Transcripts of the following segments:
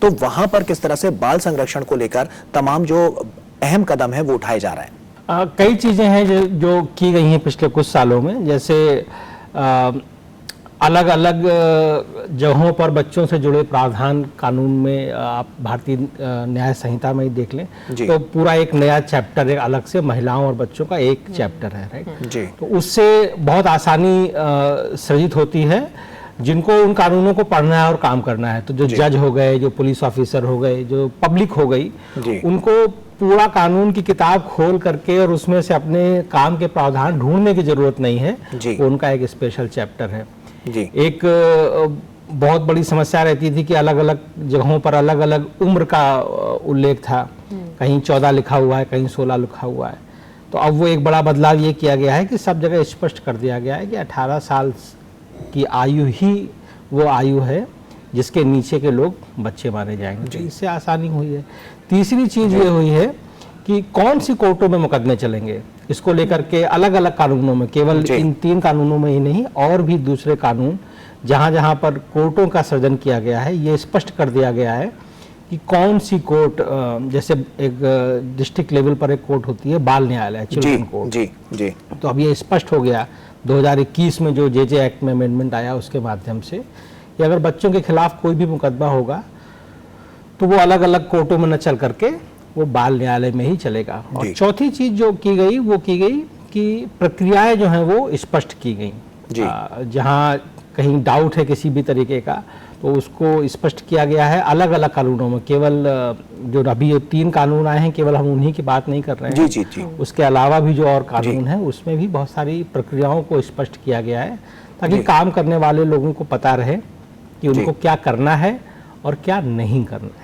तो वहां पर किस तरह से बाल संरक्षण को लेकर तमाम जो अहम कदम है वो उठाए जा रहे हैं? कई चीजें हैं जो की गई हैं पिछले कुछ सालों में, जैसे अलग अलग जगहों पर बच्चों से जुड़े प्रावधान कानून में आप भारतीय न्याय संहिता में ही देख लें तो पूरा एक नया चैप्टर एक अलग से महिलाओं और बच्चों का एक चैप्टर है, राइट जी। तो उससे बहुत आसानी सृजित होती है जिनको उन कानूनों को पढ़ना है और काम करना है। तो जो जज हो गए, जो पुलिस ऑफिसर हो गए, जो पब्लिक हो गई, उनको पूरा कानून की किताब खोल करके और उसमें से अपने काम के प्रावधान ढूंढने की जरूरत नहीं है, उनका एक स्पेशल चैप्टर है जी। एक बहुत बड़ी समस्या रहती थी कि अलग अलग जगहों पर अलग अलग उम्र का उल्लेख था, कहीं 14 लिखा हुआ है, कहीं 16 लिखा हुआ है। तो अब वो एक बड़ा बदलाव ये किया गया है कि सब जगह स्पष्ट कर दिया गया है कि 18 साल की आयु ही वो आयु है जिसके नीचे के लोग बच्चे माने जाएंगे। तो इससे आसानी हुई है। तीसरी चीज ये हुई है कि कौन सी कोर्टों में मुकदमे चलेंगे, इसको लेकर के अलग अलग कानूनों में, केवल इन 3 कानूनों में ही नहीं और भी दूसरे कानून जहां जहां पर कोर्टों का सृजन किया गया है, ये स्पष्ट कर दिया गया है कि कौन सी कोर्ट, जैसे एक डिस्ट्रिक्ट लेवल पर एक कोर्ट होती है बाल न्यायालय, चिल्ड्रन कोर्ट जी। तो अब ये स्पष्ट हो गया 2021 में जो जे एक्ट में अमेंडमेंट आया उसके माध्यम से कि अगर बच्चों के खिलाफ कोई भी मुकदमा होगा तो वो अलग अलग कोर्टों में न चल करके वो बाल न्यायालय में ही चलेगा। और चौथी चीज जो की गई वो की गई कि प्रक्रियाएं जो हैं वो स्पष्ट की गई। जहां कहीं डाउट है किसी भी तरीके का तो उसको स्पष्ट किया गया है अलग अलग कानूनों में। केवल जो अभी 3 कानून आए हैं केवल हम उन्हीं की बात नहीं कर रहे हैं जी। उसके अलावा भी जो और कानून है उसमें भी बहुत सारी प्रक्रियाओं को स्पष्ट किया गया है ताकि काम करने वाले लोगों को पता रहे कि उनको क्या करना है और क्या नहीं करना है।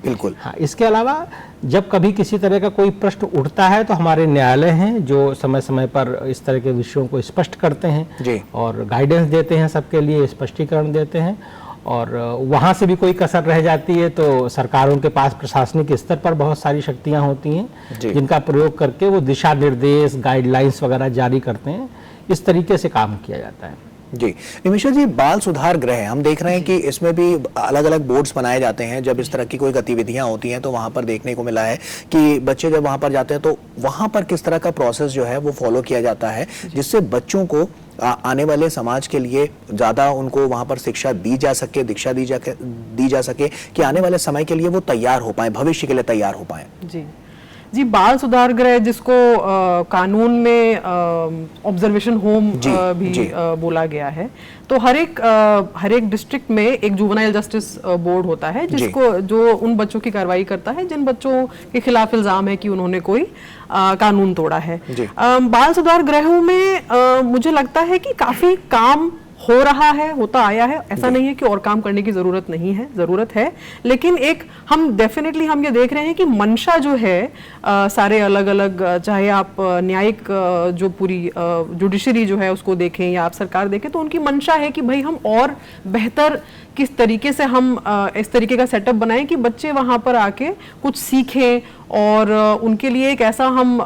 बिल्कुल हाँ, इसके अलावा जब कभी किसी तरह का कोई प्रश्न उठता है तो हमारे न्यायालय हैं जो समय समय पर इस तरह के विषयों को स्पष्ट करते हैं और गाइडेंस देते हैं, सबके लिए स्पष्टीकरण देते हैं। और वहाँ से भी कोई कसर रह जाती है तो सरकारों के पास प्रशासनिक स्तर पर बहुत सारी शक्तियाँ होती हैं जिनका प्रयोग करके वो दिशा निर्देश, गाइडलाइंस वगैरह जारी करते हैं। इस तरीके से काम किया जाता है जी। निमिषा जी, बाल सुधार गृह हम देख रहे हैं कि इसमें भी अलग अलग बोर्ड्स बनाए जाते हैं। जब इस तरह की कोई गतिविधियां होती हैं तो वहां पर देखने को मिला है कि बच्चे जब वहां पर जाते हैं तो वहां पर किस तरह का प्रोसेस जो है वो फॉलो किया जाता है जिससे बच्चों को आने वाले समाज के लिए ज्यादा उनको वहां पर शिक्षा दी जा सके, दीक्षा दी जा सके कि आने वाले समय के लिए वो तैयार हो पाए, भविष्य के लिए तैयार हो पाए। जी, बाल सुधार गृह जिसको कानून में ऑब्जर्वेशन होम भी बोला गया है, तो हर एक डिस्ट्रिक्ट में एक जुवेनाइल जस्टिस बोर्ड होता है जिसको जो उन बच्चों की कार्रवाई करता है जिन बच्चों के खिलाफ इल्जाम है कि उन्होंने कोई कानून तोड़ा है। बाल सुधार गृहों में मुझे लगता है कि काफी काम हो रहा है, होता आया है। ऐसा नहीं है कि और काम करने की जरूरत नहीं है, जरूरत है, लेकिन एक हम डेफिनेटली हम ये देख रहे हैं कि मंशा जो है सारे अलग अलग, चाहे आप न्यायिक जो पूरी जुडिशरी जो है उसको देखें या आप सरकार देखें, तो उनकी मंशा है कि भाई हम और बेहतर किस तरीके से हम इस तरीके का सेटअप बनाएं कि बच्चे वहां पर आके कुछ सीखें और उनके लिए एक ऐसा हम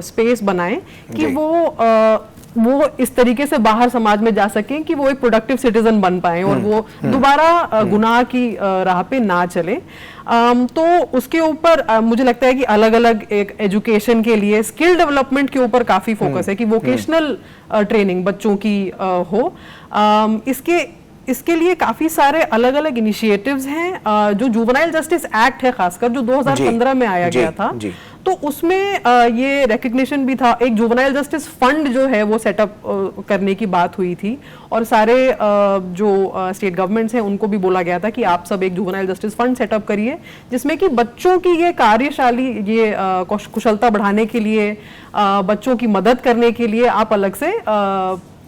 स्पेस बनाएं कि वो इस तरीके से बाहर समाज में जा सकें कि वो एक प्रोडक्टिव सिटीजन बन पाए और वो दोबारा गुनाह की राह पे ना चले। तो उसके ऊपर मुझे लगता है कि अलग अलग एक एजुकेशन के लिए स्किल डेवलपमेंट के ऊपर काफी फोकस है कि वोकेशनल ट्रेनिंग बच्चों की हो। इसके लिए काफी सारे अलग अलग इनिशिएटिव्स हैं। जो जुवेनाइल जस्टिस एक्ट है खासकर जो 2015 में आया गया था, तो उसमें ये रिकग्निशन भी था। एक जुवेनाइल जस्टिस फंड जो है वो सेटअप करने की बात हुई थी और सारे जो स्टेट गवर्नमेंट्स हैं उनको भी बोला गया था कि आप सब एक जुवेनाइल जस्टिस फंड सेटअप करिए जिसमें कि बच्चों की ये कार्यशाली, ये कुशलता बढ़ाने के लिए, बच्चों की मदद करने के लिए आप अलग से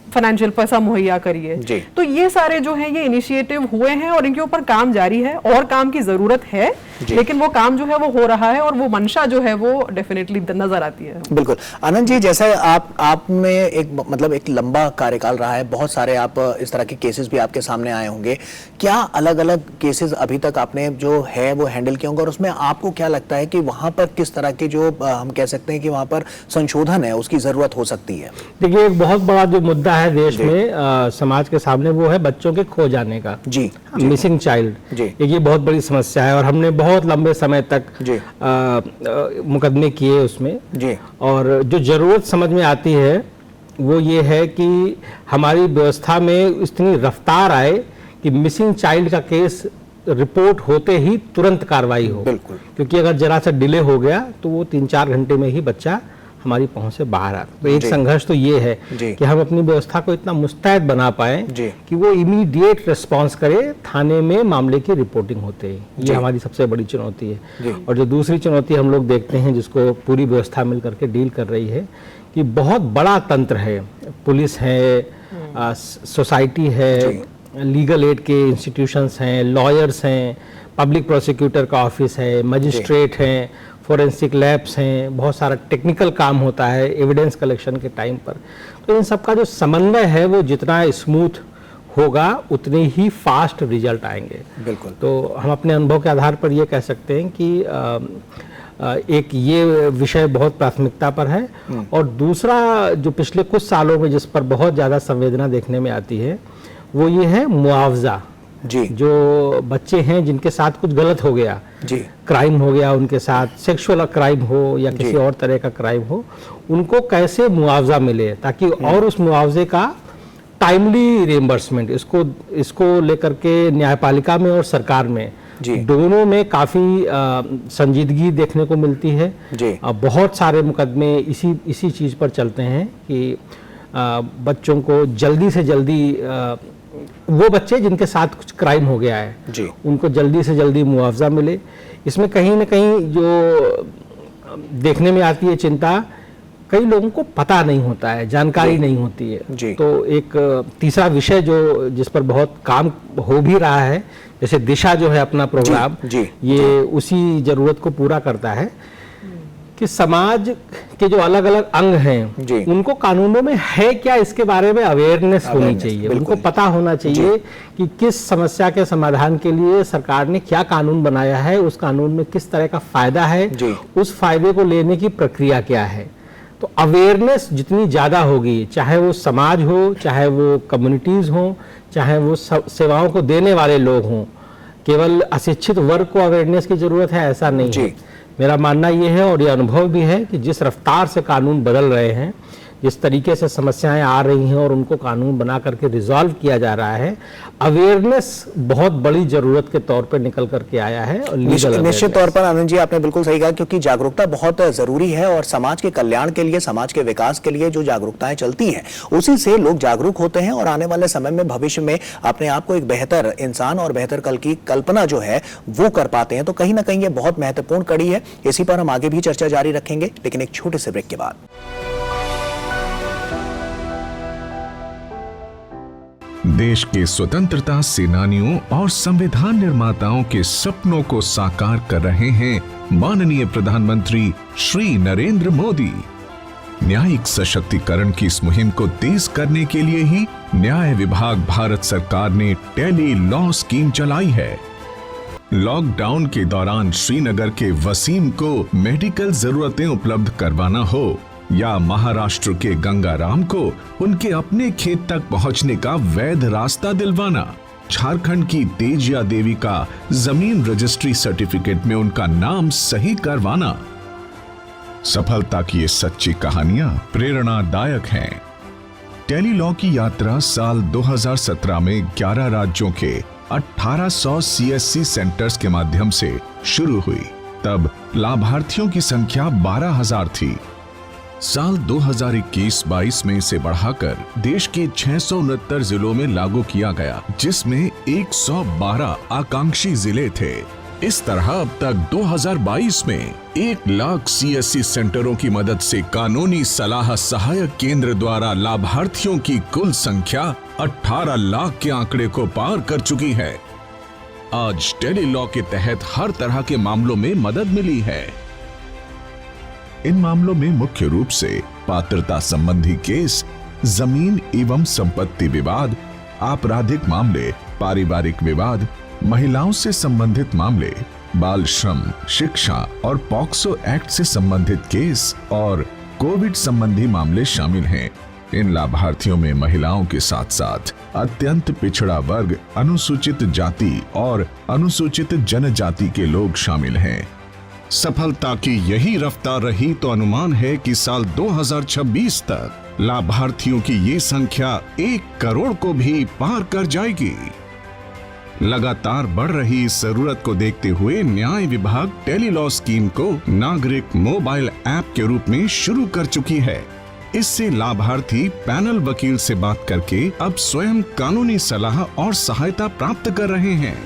फाइनेंशियल पैसा मुहैया करिए। तो ये सारे जो हैं ये इनिशिएटिव हुए हैं और इनके ऊपर काम जारी है और काम की जरूरत है। लेकिन वो काम जो है वो हो रहा है और वो मंशा जो है वो डेफिनेटली नजर आती है। बिल्कुल। आनंद जी, जैसे आप में एक लंबा कार्यकाल रहा है, बहुत सारे आप इस तरह के केसेस भी आपके सामने आए होंगे, क्या अलग अलग केसेस अभी तक आपने जो है वो हैंडल किए होंगे, और उसमें आपको क्या लगता है कि वहां पर किस तरह के जो हम कह सकते हैं कि वहां पर संशोधन है उसकी जरूरत हो सकती है? देखिए, एक बहुत बड़ा जो मुद्दा है देश में समाज के सामने, वो है बच्चों के खो जाने का, जी, मिसिंग चाइल्ड। ये बहुत बड़ी समस्या है और हमने बहुत लंबे समय तक मुकदमे किए उसमें जी। और जो जरूरत समझ में आती है वो ये है कि हमारी व्यवस्था में इतनी रफ्तार आए कि मिसिंग चाइल्ड का केस रिपोर्ट होते ही तुरंत कार्रवाई हो। बिल्कुल। क्योंकि अगर जरा सा डिले हो गया तो वो 3-4 घंटे में ही बच्चा हमारी पहुंच से बाहर आता। तो एक संघर्ष तो ये है कि हम अपनी व्यवस्था को इतना मुस्तैद बना पाए कि वो इमीडिएट रिस्पांस करे थाने में मामले की रिपोर्टिंग होते ही। ये हमारी सबसे बड़ी चुनौती है। और जो दूसरी चुनौती हम लोग देखते हैं, जिसको पूरी व्यवस्था मिल करके डील कर रही है, कि बहुत बड़ा तंत्र है, पुलिस है, सोसाइटी है, लीगल एड के इंस्टीट्यूशंस हैं, लॉयर्स हैं, पब्लिक प्रोसिक्यूटर का ऑफिस है, मजिस्ट्रेट हैं, फोरेंसिक लैब्स हैं, बहुत सारा टेक्निकल काम होता है एविडेंस कलेक्शन के टाइम पर। तो इन सब का जो समन्वय है वो जितना स्मूथ होगा उतने ही फास्ट रिजल्ट आएंगे। बिल्कुल। तो हम अपने अनुभव के आधार पर ये कह सकते हैं कि एक ये विषय बहुत प्राथमिकता पर है। और दूसरा जो पिछले कुछ सालों में जिस पर बहुत ज़्यादा संवेदना देखने में आती है वो ये है मुआवजा। जी। जो बच्चे हैं जिनके साथ कुछ गलत हो गया, जी, क्राइम हो गया उनके साथ, सेक्सुअल क्राइम हो या किसी और तरह का क्राइम हो, उनको कैसे मुआवजा मिले, ताकि और उस मुआवजे का टाइमली रिएम्बर्समेंट, इसको लेकर के न्यायपालिका में और सरकार में दोनों में काफी संजीदगी देखने को मिलती है। बहुत सारे मुकदमे इसी चीज पर चलते हैं कि बच्चों को जल्दी से जल्दी, वो बच्चे जिनके साथ कुछ क्राइम हो गया है उनको जल्दी से जल्दी मुआवजा मिले। इसमें कहीं ना कहीं जो देखने में आती है चिंता, कई लोगों को पता नहीं होता है, जानकारी नहीं होती है। तो एक तीसरा विषय जो जिस पर बहुत काम हो भी रहा है, जैसे दिशा जो है अपना प्रोग्राम, ये उसी जरूरत को पूरा करता है कि समाज के जो अलग अलग अंग हैं उनको कानूनों में है क्या, इसके बारे में अवेयरनेस होनी चाहिए। उनको पता होना चाहिए कि किस समस्या के समाधान के लिए सरकार ने क्या कानून बनाया है, उस कानून में किस तरह का फायदा है, उस फायदे को लेने की प्रक्रिया क्या है। तो अवेयरनेस जितनी ज़्यादा होगी, चाहे वो समाज हो, चाहे वो कम्युनिटीज़ हों, चाहे वो सेवाओं को देने वाले लोग हों, केवल अशिक्षित वर्ग को अवेयरनेस की जरूरत है ऐसा नहीं है। मेरा मानना ये है और ये अनुभव भी है कि जिस रफ्तार से कानून बदल रहे हैं, जिस तरीके से समस्याएं आ रही हैं और उनको कानून बना करके रिजॉल्व किया जा रहा है, अवेयरनेस बहुत बड़ी जरूरत के तौर पर निकल करके आया है। और निश्चित तौर पर आनंद जी आपने बिल्कुल सही कहा, क्योंकि जागरूकता बहुत जरूरी है और समाज के कल्याण के लिए, समाज के विकास के लिए जो जागरूकताएं चलती हैं उसी से लोग जागरूक होते हैं और आने वाले समय में भविष्य में अपने आप को एक बेहतर इंसान और बेहतर कल की कल्पना जो है वो कर पाते हैं। तो कहीं ना कहीं ये बहुत महत्वपूर्ण कड़ी है। इसी पर हम आगे भी चर्चा जारी रखेंगे, लेकिन एक छोटे से ब्रेक के बाद। देश के स्वतंत्रता सेनानियों और संविधान निर्माताओं के सपनों को साकार कर रहे हैं माननीय प्रधानमंत्री श्री नरेंद्र मोदी। न्यायिक सशक्तिकरण की इस मुहिम को तेज करने के लिए ही न्याय विभाग भारत सरकार ने टेली लॉ स्कीम चलाई है। लॉकडाउन के दौरान श्रीनगर के वसीम को मेडिकल जरूरतें उपलब्ध करवाना हो या महाराष्ट्र के गंगाराम को उनके अपने खेत तक पहुंचने का वैध रास्ता दिलवाना, झारखंड की तेजिया देवी का जमीन रजिस्ट्री सर्टिफिकेट में उनका नाम सही करवाना। सफलता की ये सच्ची कहानियां प्रेरणादायक हैं। टेली लॉ की यात्रा साल 2017 में 11 राज्यों के 1800 CSC सेंटर्स के माध्यम से शुरू हुई। तब लाभार्थियों की संख्या 12,000 थी। साल 2021-22 में इसे बढ़ाकर देश के 669 जिलों में लागू किया गया, जिसमें 112 आकांक्षी जिले थे। इस तरह अब तक 2022 में 1 लाख CSC सेंटरों की मदद से कानूनी सलाह सहायक केंद्र द्वारा लाभार्थियों की कुल संख्या 18 लाख के आंकड़े को पार कर चुकी है। आज टेली लॉ के तहत हर तरह के मामलों में मदद मिली है। इन मामलों में मुख्य रूप से पात्रता संबंधी केस, जमीन एवं संपत्ति विवाद, आपराधिक मामले, पारिवारिक विवाद, महिलाओं से संबंधित मामले, बाल श्रम, शिक्षा और पॉक्सो एक्ट से संबंधित केस और कोविड संबंधी मामले शामिल हैं। इन लाभार्थियों में महिलाओं के साथ साथ अत्यंत पिछड़ा वर्ग, अनुसूचित जाति और अनुसूचित जनजाति के लोग शामिल हैं। सफलता की यही रफ्तार रही तो अनुमान है कि साल 2026 तक लाभार्थियों की ये संख्या 1 करोड़ को भी पार कर जाएगी। लगातार बढ़ रही इस जरूरत को देखते हुए न्याय विभाग टेली लॉ स्कीम को नागरिक मोबाइल ऐप के रूप में शुरू कर चुकी है। इससे लाभार्थी पैनल वकील से बात करके अब स्वयं कानूनी सलाह और सहायता प्राप्त कर रहे हैं।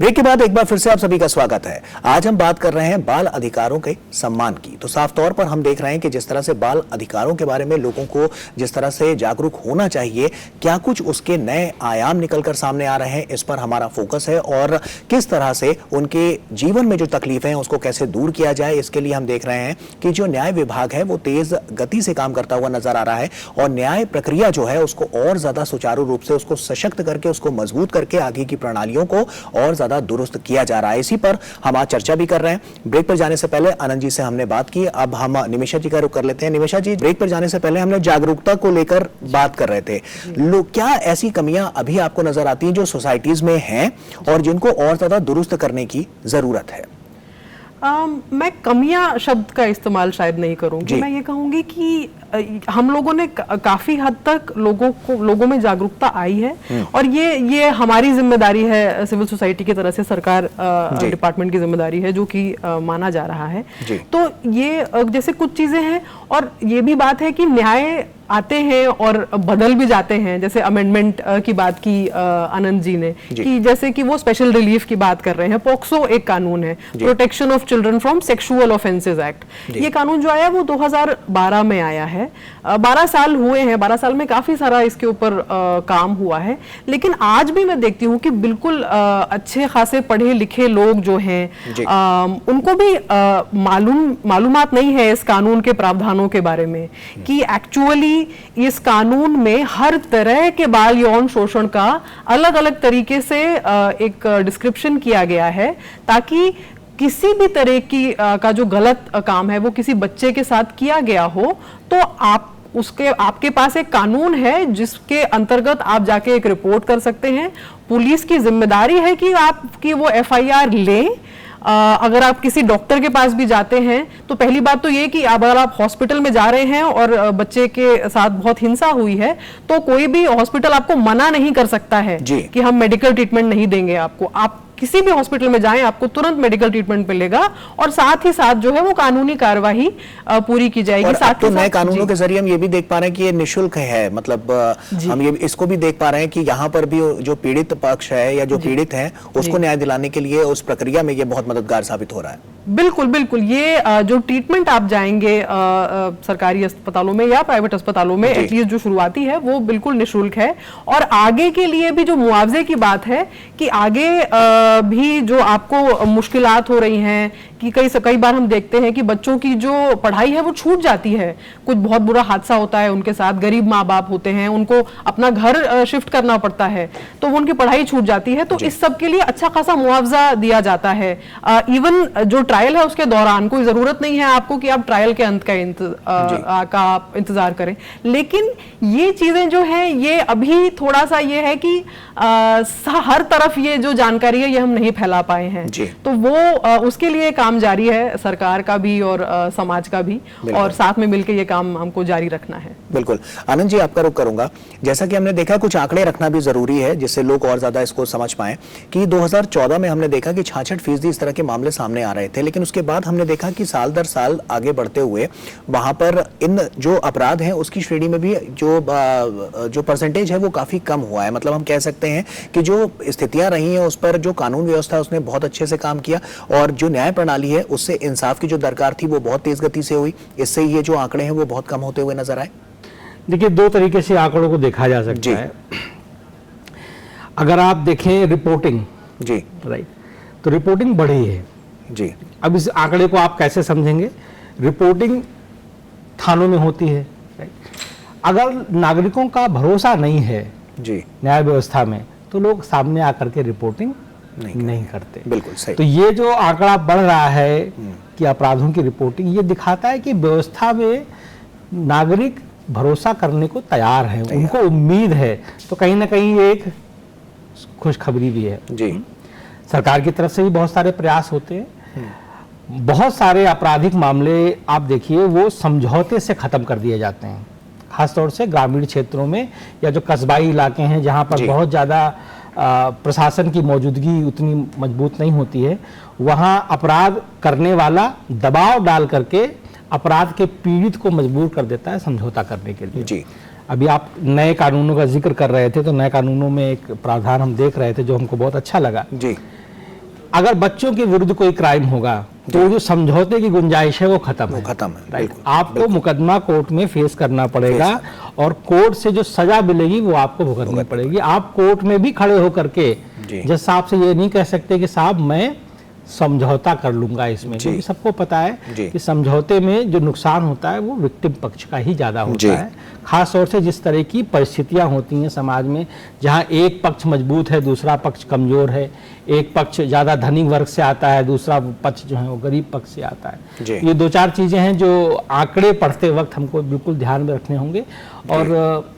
ब्रेक के बाद एक बार फिर से आप सभी का स्वागत है। आज हम बात कर रहे हैं बाल अधिकारों के सम्मान की। तो साफ तौर पर हम देख रहे हैं कि जिस तरह से बाल अधिकारों के बारे में लोगों को जिस तरह से जागरूक होना चाहिए, क्या कुछ उसके नए आयाम निकलकर सामने आ रहे हैं, इस पर हमारा फोकस है और किस तरह से उनके जीवन में जो तकलीफें हैं उसको कैसे दूर किया जाए। इसके लिए हम देख रहे हैं कि जो न्याय विभाग है वो तेज गति से काम करता हुआ नजर आ रहा है और न्याय प्रक्रिया जो है उसको और ज्यादा सुचारू रूप से उसको सशक्त करके, उसको मजबूत करके आगे की प्रणालियों को और ज्यादा दुरुस्त किया जा रहा है। इसी पर हम आज चर्चा भी कर रहे हैं। ब्रेक पर जाने से पहले आनंद जी से हमने बात की, अब हम निमिषा जी का रुख कर लेते हैं। निमिषा जी, ब्रेक पर जाने से पहले हमने जागरूकता को लेकर बात कर रहे थे। लोग, क्या ऐसी कमियां अभी आपको नजर आती हैं जो सोसाइटीज में हैं और जिनको और ज्यादा दुरुस्त करने की जरूरत है? मैं कमियां शब्द का इस्तेमाल शायद नहीं करूंगी। मैं ये कहूंगी कि हम लोगों ने काफी हद तक लोगों में जागरूकता आई है और ये हमारी जिम्मेदारी है, सिविल सोसाइटी की तरह से सरकार डिपार्टमेंट की जिम्मेदारी है, जो कि माना जा रहा है। तो ये जैसे कुछ चीजें हैं और ये भी बात है कि न्याय आते हैं और बदल भी जाते हैं। जैसे अमेंडमेंट की बात की आनंद जी ने, कि जैसे कि वो स्पेशल रिलीफ की बात कर रहे हैं। पॉक्सो एक कानून है, protection of children from sexual offences act. ये कानून जो आया वो 2012 में आया है। 12 साल हुए हैं, 12 साल में काफी सारा इसके ऊपर काम हुआ है। लेकिन आज भी मैं देखती हूँ कि बिल्कुल अच्छे खासे पढ़े लिखे लोग जो हैं उनको भी मालूमात नहीं है इस कानून के प्रावधानों के बारे में, कि एक्चुअली इस कानून में हर तरह के बाल यौन शोषण का अलग अलग तरीके से एक डिस्क्रिप्शन किया गया है, ताकि किसी भी तरह की का जो गलत काम है वो किसी बच्चे के साथ किया गया हो तो आपके पास एक कानून है जिसके अंतर्गत आप जाके एक रिपोर्ट कर सकते हैं। पुलिस की जिम्मेदारी है कि आपकी वो FIR लें। अगर आप किसी डॉक्टर के पास भी जाते हैं तो पहली बात तो ये कि अगर आप हॉस्पिटल में जा रहे हैं और बच्चे के साथ बहुत हिंसा हुई है तो कोई भी हॉस्पिटल आपको मना नहीं कर सकता है कि हम मेडिकल ट्रीटमेंट नहीं देंगे आपको। आप किसी भी हॉस्पिटल में जाएं आपको तुरंत मेडिकल ट्रीटमेंट मिलेगा, और साथ ही साथ जो है वो कानूनी कार्यवाही पूरी की जाएगी। और साथ तो नए कानूनों के जरिए हम ये भी देख पा रहे हैं कि ये निःशुल्क है, मतलब हम ये इसको भी देख पा रहे हैं कि यहाँ पर भी जो पीड़ित पक्ष है या जो पीड़ित है उसको न्याय दिलाने के लिए उस प्रक्रिया में ये बहुत मददगार साबित हो रहा है। बिल्कुल बिल्कुल, ये जो ट्रीटमेंट आप जाएंगे सरकारी अस्पतालों में या प्राइवेट अस्पतालों में, एटलीस्ट जो शुरुआती है वो बिल्कुल निःशुल्क है। और आगे के लिए भी जो मुआवजे की बात है कि आगे भी जो आपको मुश्किलात हो रही हैं कि कई बार हम देखते हैं कि बच्चों की जो पढ़ाई है वो छूट जाती है, कुछ बहुत बुरा हादसा होता है उनके साथ, गरीब माँ बाप होते हैं, उनको अपना घर शिफ्ट करना पड़ता है, तो उनकी पढ़ाई छूट जाती है, तो इस सब के लिए अच्छा खासा मुआवजा दिया जाता है। इवन जो ट्रायल है उसके दौरान कोई जरूरत नहीं है आपको कि आप ट्रायल के अंत का आप इंतजार करें, लेकिन ये चीजें जो है ये अभी थोड़ा सा ये है कि हर तरफ ये जो जानकारी है ये हम नहीं फैला पाए हैं, तो वो उसके लिए काम जारी है सरकार का भी और समाज का भी, और साथ में मिलकर ये काम हमको जारी रखना है। बिल्कुल। आनंद जी, आपका रुख करूंगा। जैसा कि हमने देखा कुछ आंकड़े रखना भी जरूरी है जिससे लोग और ज्यादा इसको समझ पाएं कि 2014 में हमने देखा कि 66% इस तरह के मामले सामने आ रहे थे, लेकिन उसके बाद हमने देखा कि साल दर साल आगे बढ़ते हुए वहां पर इन जो अपराध हैं उसकी श्रेणी में भी जो परसेंटेज है वो काफी कम हुआ है। मतलब हम कह सकते हैं कि जो स्थितियां रही हैं उस पर जो कानून व्यवस्था उसने बहुत अच्छे से काम किया, और जो न्याय प्रणाली है उससे इंसाफ की जो दरकार थी वो बहुत तेज गति से हुई। इससे ये जो आंकड़े हैं वो बहुत कम होते हुए नजर आए। देखिए, दो तरीके से आंकड़ों को देखा जा सकता है। अगर आप देखें रिपोर्टिंग, जी राइट, तो रिपोर्टिंग बढ़ी है जी। अब इस आंकड़े को आप कैसे समझेंगे? रिपोर्टिंग थानों में होती है, राइट। अगर नागरिकों का भरोसा नहीं है जी न्याय व्यवस्था में, तो लोग सामने आकर के रिपोर्टिंग नहीं करते। बिल्कुल सही। तो ये जो आंकड़ा बढ़ रहा है कि अपराधों की रिपोर्टिंग, ये दिखाता है कि व्यवस्था में नागरिक भरोसा करने को तैयार है, उनको उम्मीद है। तो कहीं ना कहीं एक खुशखबरी भी है जी। सरकार की तरफ से भी बहुत सारे प्रयास होते हैं। बहुत सारे आपराधिक मामले आप देखिए वो समझौते से खत्म कर दिए जाते हैं, खासतौर से ग्रामीण क्षेत्रों में या जो कस्बाई इलाके हैं जहां पर बहुत ज़्यादा प्रशासन की मौजूदगी उतनी मजबूत नहीं होती है। वहां अपराध करने वाला दबाव डाल करके अपराध के पीड़ित को मजबूर कर देता है समझौता करने के लिए जी। अभी आप नए कानूनों का जिक्र कर रहे थे, तो नए कानूनों में एक प्रावधान हम देख रहे थे जो हमको बहुत अच्छा लगा जी। अगर बच्चों के विरुद्ध कोई क्राइम होगा तो जो समझौते की गुंजाइश है वो खत्म है, राइट। आपको मुकदमा कोर्ट में फेस करना पड़ेगा और कोर्ट से जो सजा मिलेगी वो आपको भुगतनी पड़ेगी। आप कोर्ट में भी खड़े होकर के जज साहब से ये नहीं कह सकते कि साहब मैं समझौता कर लूंगा इसमें, क्योंकि सबको पता है कि समझौते में जो नुकसान होता है वो विक्टिम पक्ष का ही ज्यादा होता है। खास तौर से जिस तरह की परिस्थितियां होती हैं समाज में, जहां एक पक्ष मजबूत है दूसरा पक्ष कमजोर है, एक पक्ष ज्यादा धनिक वर्ग से आता है दूसरा पक्ष जो है वो गरीब पक्ष से आता है। ये दो चार चीजें हैं जो आंकड़े पढ़ते वक्त हमको बिल्कुल ध्यान में रखने होंगे। और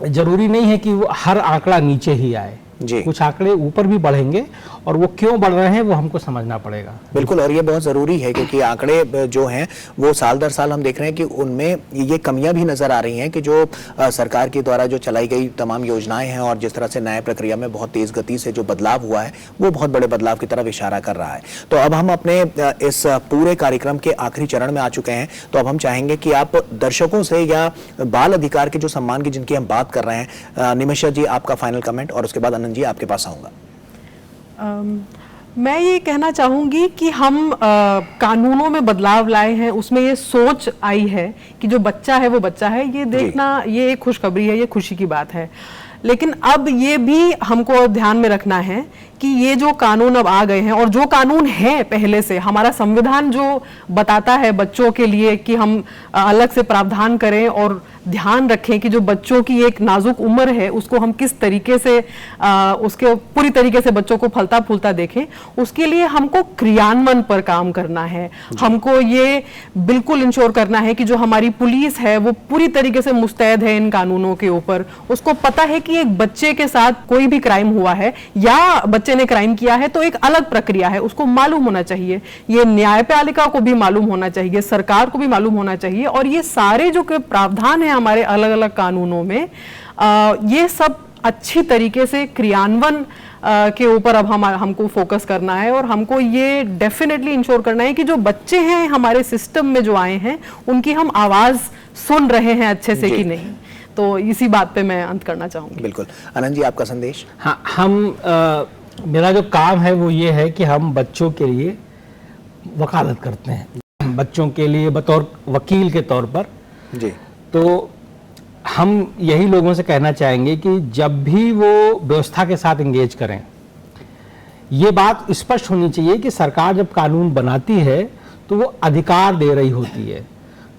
जरूरी नहीं है कि वो हर आंकड़ा नीचे ही आए, कुछ आंकड़े ऊपर भी बढ़ेंगे और वो क्यों बढ़ रहे हैं वो हमको समझना पड़ेगा। बिल्कुल, और ये बहुत जरूरी है क्योंकि आंकड़े जो हैं वो साल दर साल हम देख रहे हैं कि उनमें ये कमियां भी नजर आ रही हैं कि जो सरकार के द्वारा जो चलाई गई तमाम योजनाएं हैं और जिस तरह से न्याय प्रक्रिया में बहुत तेज गति से जो बदलाव हुआ है वो बहुत बड़े बदलाव की तरफ इशारा कर रहा है। तो अब हम अपने इस पूरे कार्यक्रम के आखिरी चरण में आ चुके हैं, तो अब हम चाहेंगे कि आप दर्शकों से या बाल अधिकार के जो सम्मान की जिनकी हम बात कर रहे हैं, निमिषा जी आपका फाइनल कमेंट और उसके बाद आनंद जी आपके पास आऊंगा। मैं ये कहना चाहूंगी कि हम कानूनों में बदलाव लाए हैं, उसमें ये सोच आई है कि जो बच्चा है वो बच्चा है, ये देखना ये एक खुशखबरी है, ये खुशी की बात है। लेकिन अब ये भी हमको ध्यान में रखना है कि ये जो कानून अब आ गए हैं और जो कानून है पहले से, हमारा संविधान जो बताता है बच्चों के लिए कि हम अलग से प्रावधान करें और ध्यान रखें कि जो बच्चों की एक नाजुक उम्र है उसको हम किस तरीके से उसके पूरी तरीके से बच्चों को फलता फूलता देखें, उसके लिए हमको क्रियान्वयन पर काम करना है। हमको ये बिल्कुल इंश्योर करना है कि जो हमारी पुलिस है वो पूरी तरीके से मुस्तैद है इन कानूनों के ऊपर, उसको पता है कि एक बच्चे के साथ कोई भी क्राइम हुआ है या बच्चे ने क्राइम किया है तो एक अलग प्रक्रिया है, उसको मालूम होना चाहिए। ये न्यायपालिका को भी मालूम होना चाहिए, सरकार को भी मालूम होना चाहिए, और ये सारे जो प्रावधान है हमारे अलग अलग कानूनों में ये सब अच्छी तरीके से क्रियान्वयन के ऊपर अब हमको फोकस करना है, और हमको ये डेफिनेटली इंश्योर करना है कि जो बच्चे हैं हमारे सिस्टम में जो आए हैं उनकी हम आवाज सुन रहे हैं अच्छे से कि नहीं। तो इसी बात पे मैं अंत करना चाहूंगी। बिल्कुल। आनंद जी, आपका संदेश? हाँ, मेरा जो काम है वो ये है कि हम बच्चों के लिए वकालत करते हैं, बच्चों के लिए बतौर वकील के तौर पर जी। तो हम यही लोगों से कहना चाहेंगे कि जब भी वो व्यवस्था के साथ एंगेज करें, ये बात स्पष्ट होनी चाहिए कि सरकार जब कानून बनाती है तो वो अधिकार दे रही होती है।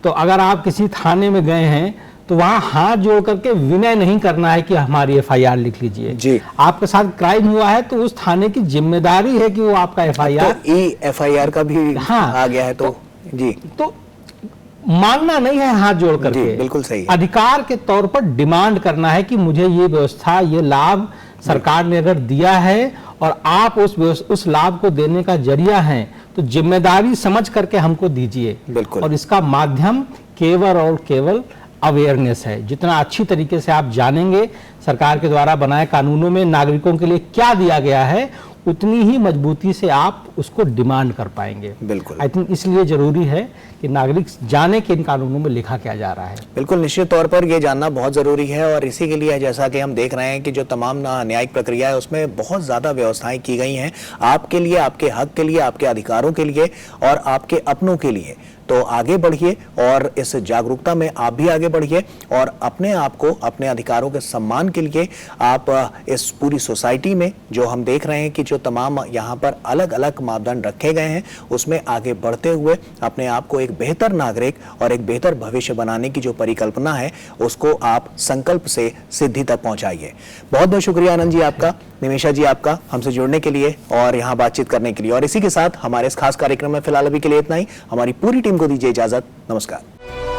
तो अगर आप किसी थाने में गए हैं तो वहां हाथ जोड़ करके विनय नहीं करना है कि हमारी एफआईआर लिख लीजिए। जी। आपके साथ क्राइम हुआ है तो उस थाने की जिम्मेदारी है कि वो आपका एफआईआर, तो एफआईआर का भी आ गया है तो जी, तो मांगना नहीं है हाथ जोड़ करके, बिल्कुल सही है। अधिकार के तौर पर डिमांड करना है कि मुझे ये व्यवस्था, ये लाभ सरकार ने अगर दिया है और आप उस लाभ को देने का जरिया हैं तो जिम्मेदारी समझ करके हमको दीजिए। बिल्कुल। और इसका माध्यम केवल और केवल अवेयरनेस है। जितना अच्छी तरीके से आप जानेंगे सरकार के द्वारा बनाए कानूनों में नागरिकों के लिए क्या दिया गया है, उतनी ही मजबूती से आप उसको डिमांड कर पाएंगे। बिल्कुल। आई थिंक इसलिए जरूरी है कि नागरिक जाने कि इन कानूनों में लिखा क्या जा रहा है। बिल्कुल, निश्चित तौर पर ये जानना बहुत जरूरी है, और इसी के लिए जैसा कि हम देख रहे हैं कि जो तमाम न्यायिक प्रक्रिया है उसमें बहुत ज्यादा व्यवस्थाएं की गई हैं आपके लिए, आपके हक के लिए, आपके अधिकारों के लिए और आपके अपनों के लिए। तो आगे बढ़िए और इस जागरूकता में आप भी आगे बढ़िए, और अपने आप को, अपने अधिकारों के सम्मान के लिए आप इस पूरी सोसाइटी में जो हम देख रहे हैं कि जो तमाम यहाँ पर अलग अलग मापदंड रखे गए हैं उसमें आगे बढ़ते हुए अपने आप को एक बेहतर नागरिक और एक बेहतर भविष्य बनाने की जो परिकल्पना है उसको आप संकल्प से सिद्धि तक पहुंचाइए। बहुत बहुत शुक्रिया आनंद जी आपका, निमिषा जी आपका हमसे जुड़ने के लिए और यहाँ बातचीत करने के लिए। और इसी के साथ हमारे इस खास कार्यक्रम में फिलहाल अभी के लिए इतना ही। हमारी पूरी टीम को दीजिए इजाजत। नमस्कार।